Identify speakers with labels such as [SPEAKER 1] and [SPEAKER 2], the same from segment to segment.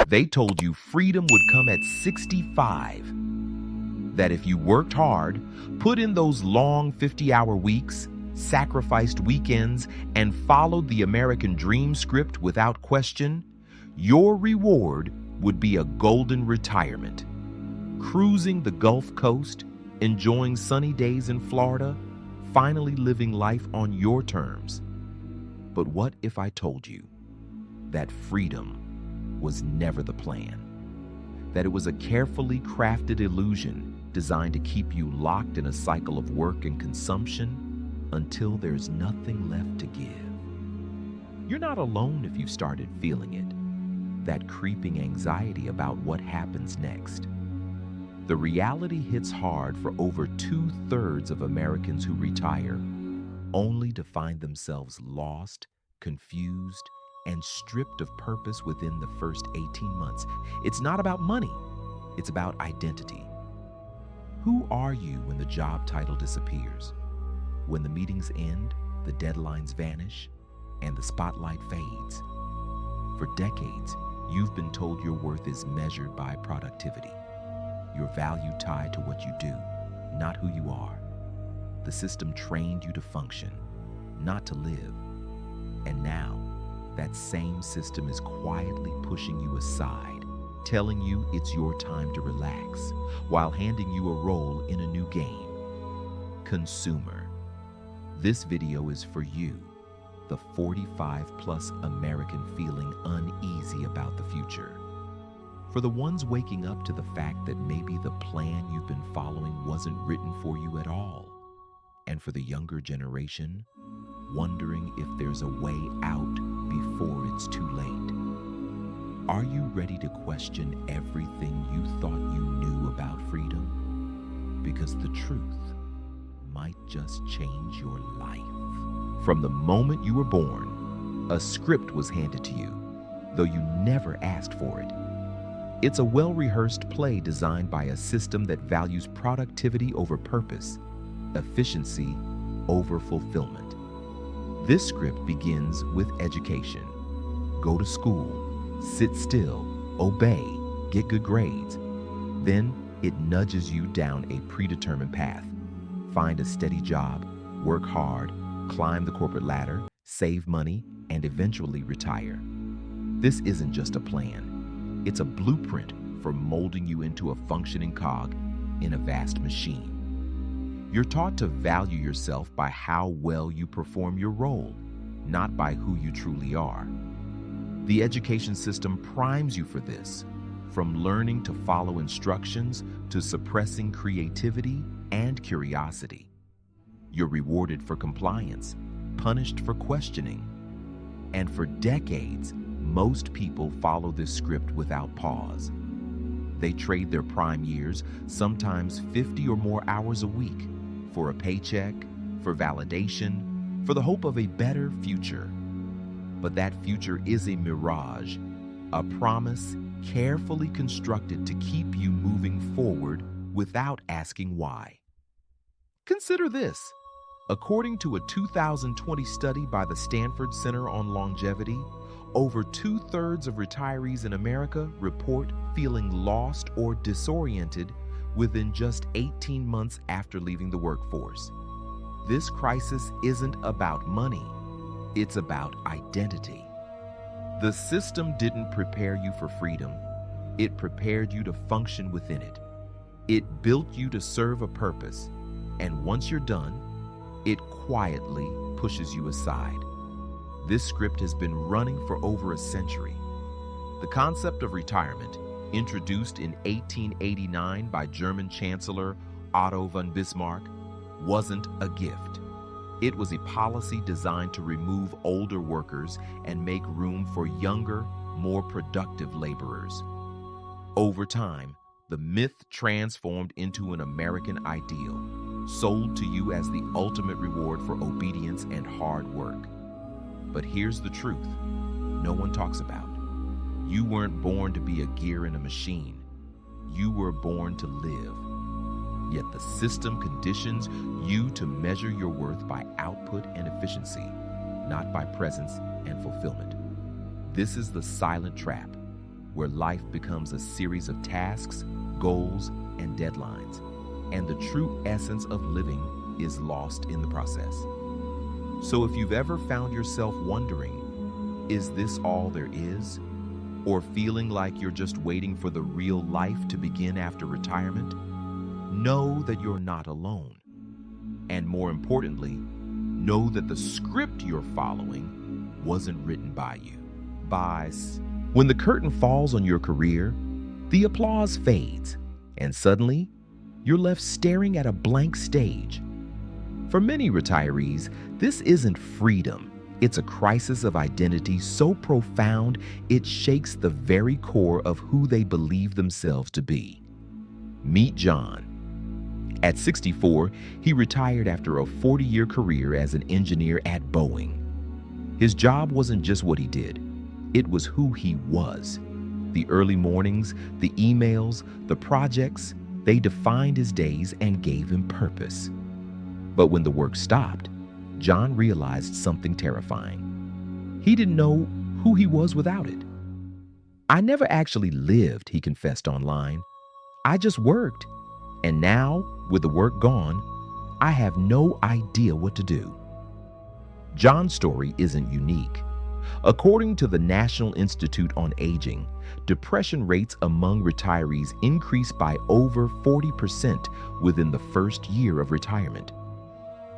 [SPEAKER 1] They told you freedom would come at 65. That if you worked hard, put in those long 50-hour weeks, sacrificed weekends, and followed the American dream script without question, your reward would be a golden retirement. Cruising the Gulf Coast, enjoying sunny days in Florida, finally living life on your terms. But what if I told you that freedom was never the plan? That it was a carefully crafted illusion designed to keep you locked in a cycle of work and consumption until there's nothing left to give? You're not alone if you've started feeling it, that creeping anxiety about what happens next. The reality hits hard for over 2/3 of Americans who retire, only to find themselves lost, confused, and stripped of purpose within the first 18 months. It's not about money, it's about identity. Who are you when the job title disappears? When the meetings end, the deadlines vanish, and the spotlight fades? For decades, you've been told your worth is measured by productivity. Your value tied to what you do, not who you are. The system trained you to function, not to live. And now, that same system is quietly pushing you aside, telling you it's your time to relax, while handing you a role in a new game. Consumer. This video is for you, the 45-plus American feeling uneasy about the future. For the ones waking up to the fact that maybe the plan you've been following wasn't written for you at all. And for the younger generation, wondering if there's a way out before it's too late. Are you ready to question everything you thought you knew about freedom? Because the truth might just change your life. From the moment you were born, a script was handed to you, though you never asked for it. It's a well-rehearsed play designed by a system that values productivity over purpose, efficiency over fulfillment. This script begins with education. Go to school, sit still, obey, get good grades. Then it nudges you down a predetermined path. Find a steady job, work hard, climb the corporate ladder, save money, and eventually retire. This isn't just a plan. It's a blueprint for molding you into a functioning cog in a vast machine. You're taught to value yourself by how well you perform your role, not by who you truly are. The education system primes you for this, from learning to follow instructions to suppressing creativity and curiosity. You're rewarded for compliance, punished for questioning. And for decades, most people follow this script without pause. They trade their prime years, sometimes 50 or more hours a week, for a paycheck, for validation, for the hope of a better future. But that future is a mirage, a promise carefully constructed to keep you moving forward without asking why. Consider this. According to a 2020 study by the Stanford Center on Longevity, over 2/3 of retirees in America report feeling lost or disoriented within just 18 months after leaving the workforce. This crisis isn't about money, it's about identity. The system didn't prepare you for freedom, it prepared you to function within it. It built you to serve a purpose, and once you're done, it quietly pushes you aside. This script has been running for over a century. The concept of retirement, introduced in 1889 by German Chancellor Otto von Bismarck, wasn't a gift. It was a policy designed to remove older workers and make room for younger, more productive laborers. Over time, the myth transformed into an American ideal, sold to you as the ultimate reward for obedience and hard work. But here's the truth no one talks about. You weren't born to be a gear in a machine. You were born to live. Yet the system conditions you to measure your worth by output and efficiency, not by presence and fulfillment. This is the silent trap, where life becomes a series of tasks, goals, and deadlines, and the true essence of living is lost in the process. So if you've ever found yourself wondering, is this all there is? Or feeling like you're just waiting for the real life to begin after retirement, know that you're not alone. And more importantly, know that the script you're following wasn't written by you. When the curtain falls on your career, the applause fades, and suddenly, you're left staring at a blank stage. For many retirees, this isn't freedom. It's a crisis of identity so profound it shakes the very core of who they believe themselves to be. Meet John. At 64, he retired after a 40-year career as an engineer at Boeing. His job wasn't just what he did, it was who he was. The early mornings, the emails, the projects, they defined his days and gave him purpose. But when the work stopped, John realized something terrifying. He didn't know who he was without it. "I never actually lived," he confessed online. "I just worked. And now, with the work gone, I have no idea what to do." John's story isn't unique. According to the National Institute on Aging, depression rates among retirees increased by over 40% within the first year of retirement.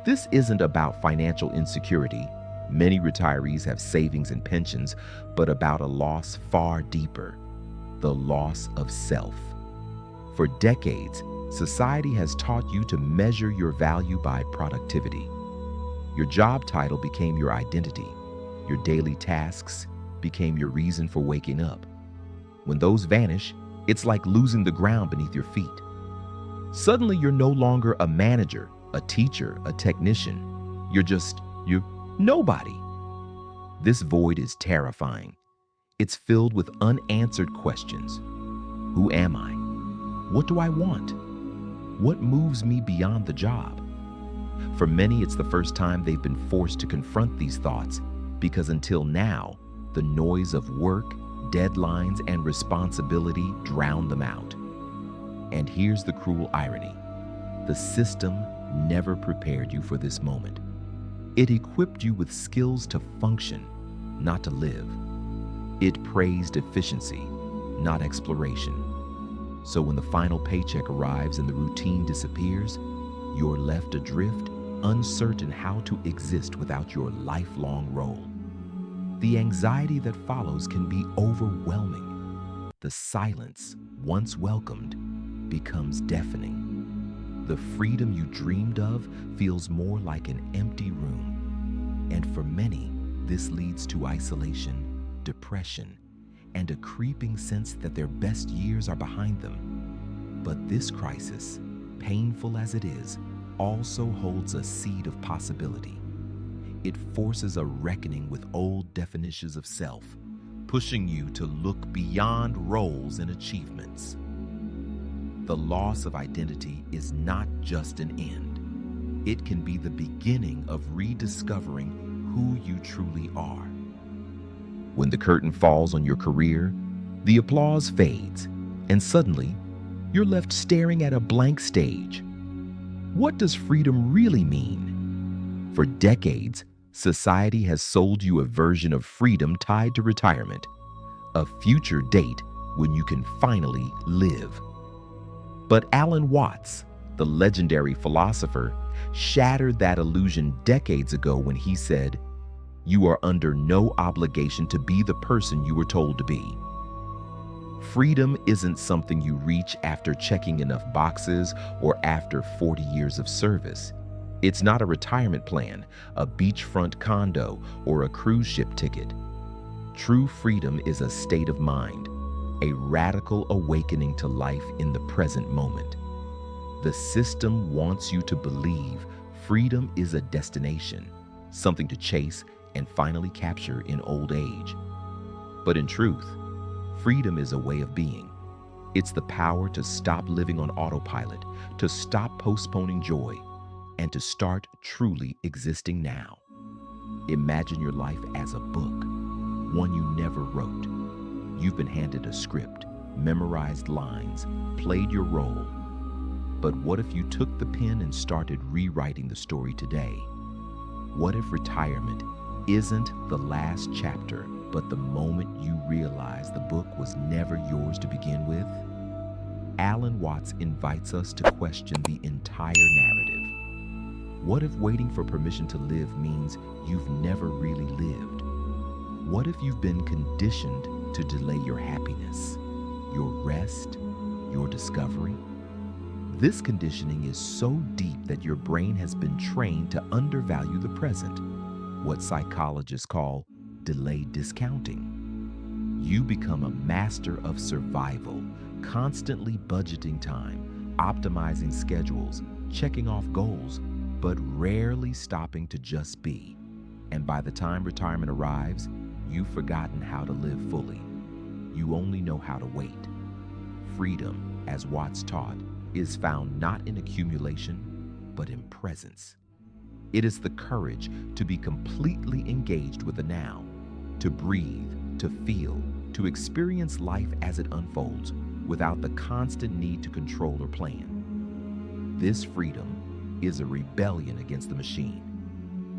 [SPEAKER 1] This isn't about financial insecurity. Many retirees have savings and pensions, but about a loss far deeper, the loss of self. For decades, society has taught you to measure your value by productivity. Your job title became your identity. Your daily tasks became your reason for waking up. When those vanish, it's like losing the ground beneath your feet. Suddenly, you're no longer a manager, a teacher, a technician. You're nobody. This void is terrifying. It's filled with unanswered questions. Who am I? What do I want? What moves me beyond the job? For many, it's the first time they've been forced to confront these thoughts, because until now, the noise of work, deadlines, and responsibility drown them out. And here's the cruel irony. The system never prepared you for this moment. It equipped you with skills to function, not to live. It praised efficiency, not exploration. So when the final paycheck arrives and the routine disappears, you're left adrift, uncertain how to exist without your lifelong role. The anxiety that follows can be overwhelming. The silence, once welcomed, becomes deafening. The freedom you dreamed of feels more like an empty room. And for many, this leads to isolation, depression, and a creeping sense that their best years are behind them. But this crisis, painful as it is, also holds a seed of possibility. It forces a reckoning with old definitions of self, pushing you to look beyond roles and achievements. The loss of identity is not just an end. It can be the beginning of rediscovering who you truly are. When the curtain falls on your career, the applause fades, and suddenly, you're left staring at a blank stage. What does freedom really mean? For decades, society has sold you a version of freedom tied to retirement, a future date when you can finally live. But Alan Watts, the legendary philosopher, shattered that illusion decades ago when he said, "You are under no obligation to be the person you were told to be." Freedom isn't something you reach after checking enough boxes or after 40 years of service. It's not a retirement plan, a beachfront condo, or a cruise ship ticket. True freedom is a state of mind, a radical awakening to life in the present moment. The system wants you to believe freedom is a destination, something to chase and finally capture in old age. But in truth, freedom is a way of being. It's the power to stop living on autopilot, to stop postponing joy, and to start truly existing now. Imagine your life as a book, one you never wrote. You've been handed a script, memorized lines, played your role. But what if you took the pen and started rewriting the story today? What if retirement isn't the last chapter, but the moment you realize the book was never yours to begin with? Alan Watts invites us to question the entire narrative. What if waiting for permission to live means you've never really lived? What if you've been conditioned to delay your happiness, your rest, your discovery? This conditioning is so deep that your brain has been trained to undervalue the present, what psychologists call delayed discounting. You become a master of survival, constantly budgeting time, optimizing schedules, checking off goals, but rarely stopping to just be. And by the time retirement arrives, you've forgotten how to live fully. You only know how to wait. Freedom, as Watts taught, is found not in accumulation, but in presence. It is the courage to be completely engaged with the now, to breathe, to feel, to experience life as it unfolds without the constant need to control or plan. This freedom is a rebellion against the machine.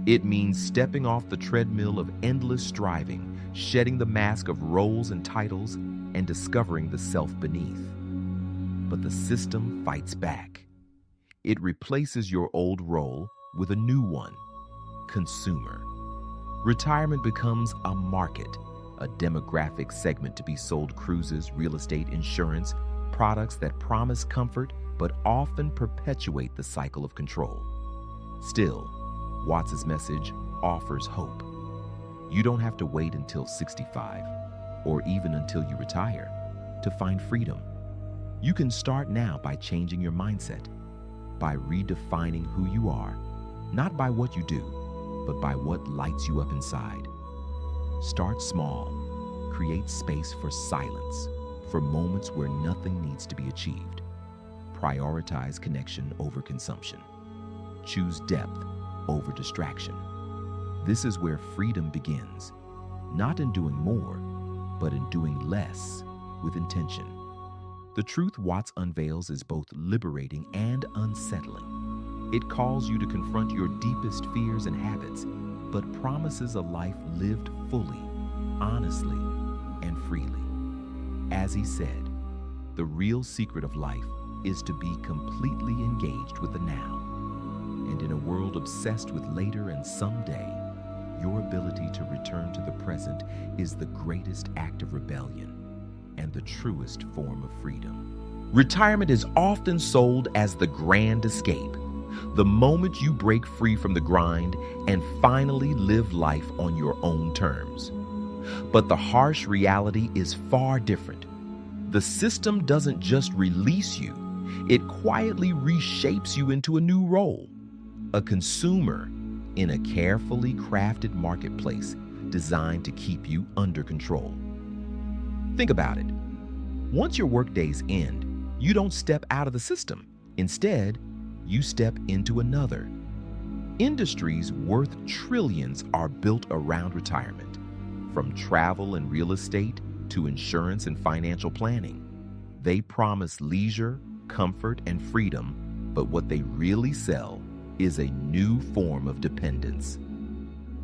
[SPEAKER 1] It means stepping off the treadmill of endless striving, shedding the mask of roles and titles, and discovering the self beneath. But the system fights back. It replaces your old role with a new one: consumer. Retirement becomes a market, a demographic segment to be sold cruises, real estate, insurance, products that promise comfort but often perpetuate the cycle of control. Still, Watts' message offers hope. You don't have to wait until 65 or even until you retire to find freedom. You can start now by changing your mindset, by redefining who you are, not by what you do, but by what lights you up inside. Start small. Create space for silence, for moments where nothing needs to be achieved. Prioritize connection over consumption. Choose depth over distraction. This is where freedom begins, not in doing more, but in doing less with intention. The truth Watts unveils is both liberating and unsettling. It calls you to confront your deepest fears and habits, but promises a life lived fully, honestly, and freely. As he said, the real secret of life is to be completely engaged with the now. And in a world obsessed with later and someday, your ability to return to the present is the greatest act of rebellion and the truest form of freedom. Retirement is often sold as the grand escape, the moment you break free from the grind and finally live life on your own terms. But the harsh reality is far different. The system doesn't just release you, it quietly reshapes you into a new role, a consumer in a carefully crafted marketplace designed to keep you under control. Think about it. Once your workdays end, you don't step out of the system. Instead, you step into another. Industries worth trillions are built around retirement, from travel and real estate to insurance and financial planning. They promise leisure, comfort, and freedom, but what they really sell is a new form of dependence.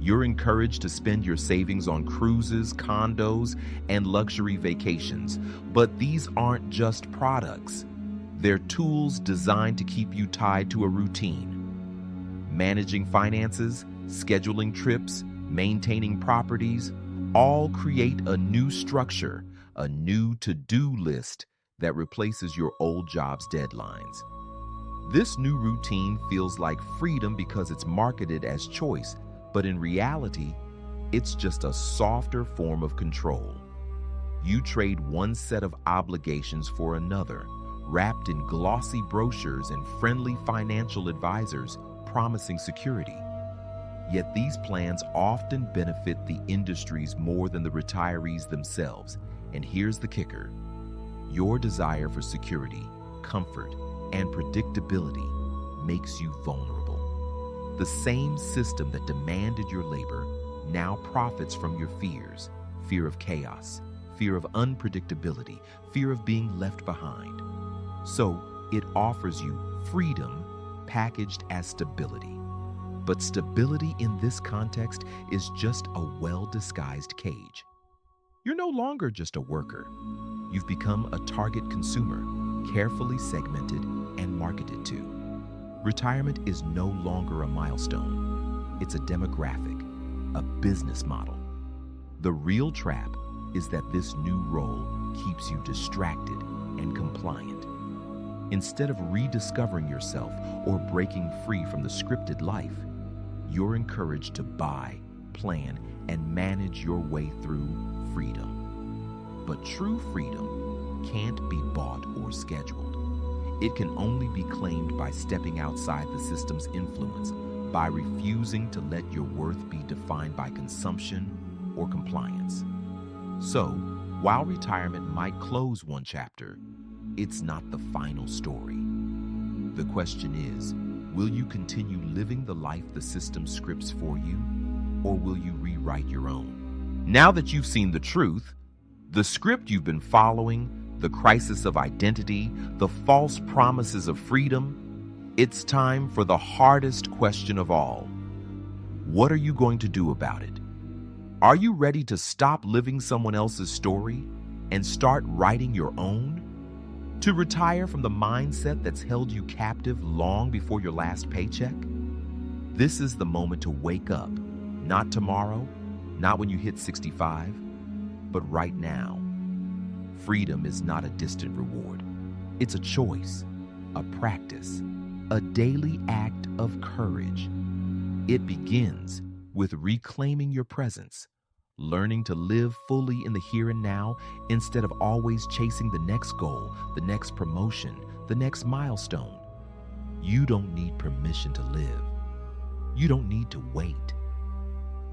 [SPEAKER 1] You're encouraged to spend your savings on cruises, condos, and luxury vacations, but these aren't just products. They're tools designed to keep you tied to a routine. Managing finances, scheduling trips, maintaining properties, all create a new structure, a new to-do list that replaces your old job's deadlines. This new routine feels like freedom because it's marketed as choice, but in reality, it's just a softer form of control. You trade one set of obligations for another, wrapped in glossy brochures and friendly financial advisors promising security. Yet these plans often benefit the industries more than the retirees themselves. And here's the kicker: your desire for security, comfort, and predictability makes you vulnerable. The same system that demanded your labor now profits from your fears: fear of chaos, fear of unpredictability, fear of being left behind. So it offers you freedom packaged as stability. But stability in this context is just a well-disguised cage. You're no longer just a worker. You've become a target consumer, carefully segmented and marketed to. Retirement is no longer a milestone. It's a demographic, a business model. The real trap is that this new role keeps you distracted and compliant. Instead of rediscovering yourself or breaking free from the scripted life, you're encouraged to buy, plan, and manage your way through freedom. But true freedom can't be bought or scheduled. It can only be claimed by stepping outside the system's influence, by refusing to let your worth be defined by consumption or compliance. So, while retirement might close one chapter, it's not the final story. The question is, will you continue living the life the system scripts for you, or will you rewrite your own? Now that you've seen the truth, the script you've been following, the crisis of identity, the false promises of freedom, it's time for the hardest question of all. What are you going to do about it? Are you ready to stop living someone else's story and start writing your own? To retire from the mindset that's held you captive long before your last paycheck? This is the moment to wake up. Not tomorrow, not when you hit 65, but right now. Freedom is not a distant reward. It's a choice, a practice, a daily act of courage. It begins with reclaiming your presence, learning to live fully in the here and now instead of always chasing the next goal, the next promotion, the next milestone. You don't need permission to live. You don't need to wait.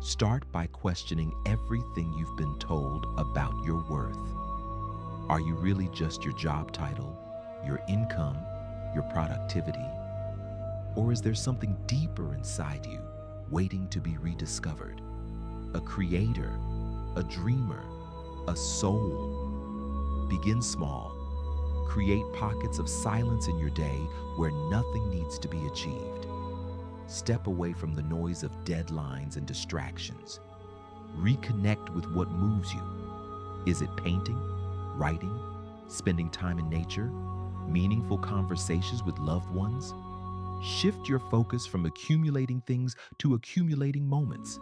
[SPEAKER 1] Start by questioning everything you've been told about your worth. Are you really just your job title, your income, your productivity? Or is there something deeper inside you waiting to be rediscovered? A creator, a dreamer, a soul. Begin small. Create pockets of silence in your day where nothing needs to be achieved. Step away from the noise of deadlines and distractions. Reconnect with what moves you. Is it painting, writing, spending time in nature, meaningful conversations with loved ones? Shift your focus from accumulating things to accumulating moments.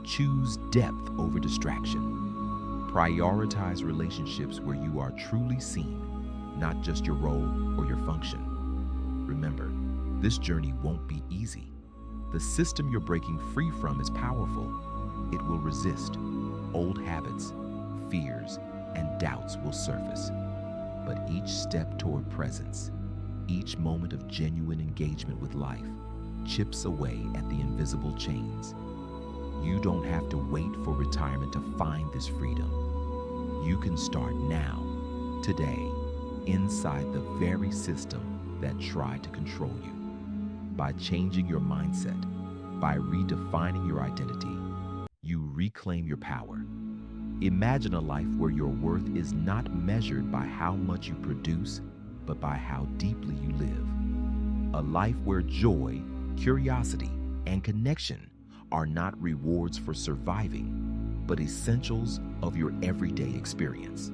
[SPEAKER 1] Choose depth over distraction. Prioritize relationships where you are truly seen, not just your role or your function. Remember, this journey won't be easy. The system you're breaking free from is powerful. It will resist. Old habits, fears, and doubts will surface. But each step toward presence, each moment of genuine engagement with life, chips away at the invisible chains. You don't have to wait for retirement to find this freedom. You can start now, today, inside the very system that tried to control you. By changing your mindset, by redefining your identity, you reclaim your power. Imagine a life where your worth is not measured by how much you produce, but by how deeply you live. A life where joy, curiosity, and connection are not rewards for surviving, but essentials of your everyday experience.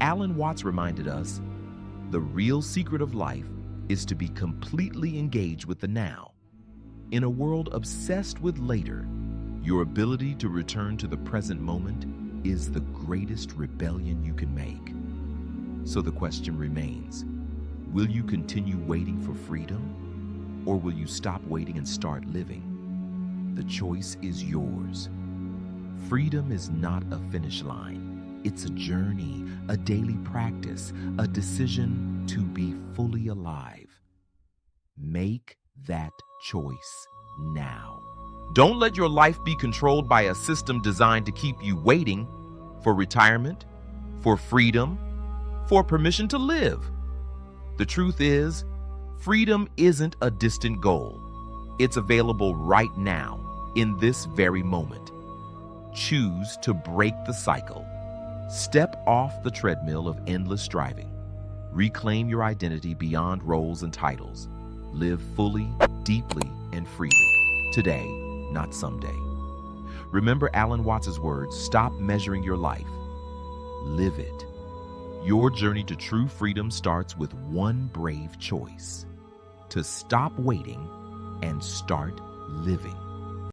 [SPEAKER 1] Alan Watts reminded us, the real secret of life is to be completely engaged with the now. In a world obsessed with later, your ability to return to the present moment is the greatest rebellion you can make. So the question remains, will you continue waiting for freedom, or will you stop waiting and start living? The choice is yours. Freedom is not a finish line. It's a journey, a daily practice, a decision to be fully alive. Make that choice now. Don't let your life be controlled by a system designed to keep you waiting for retirement, for freedom, for permission to live. The truth is, freedom isn't a distant goal. It's available right now, in this very moment. Choose to break the cycle. Step off the treadmill of endless striving. Reclaim your identity beyond roles and titles. Live fully, deeply, and freely. Today, not someday. Remember Alan Watts' words, stop measuring your life. Live it. Your journey to true freedom starts with one brave choice: to stop waiting and start living.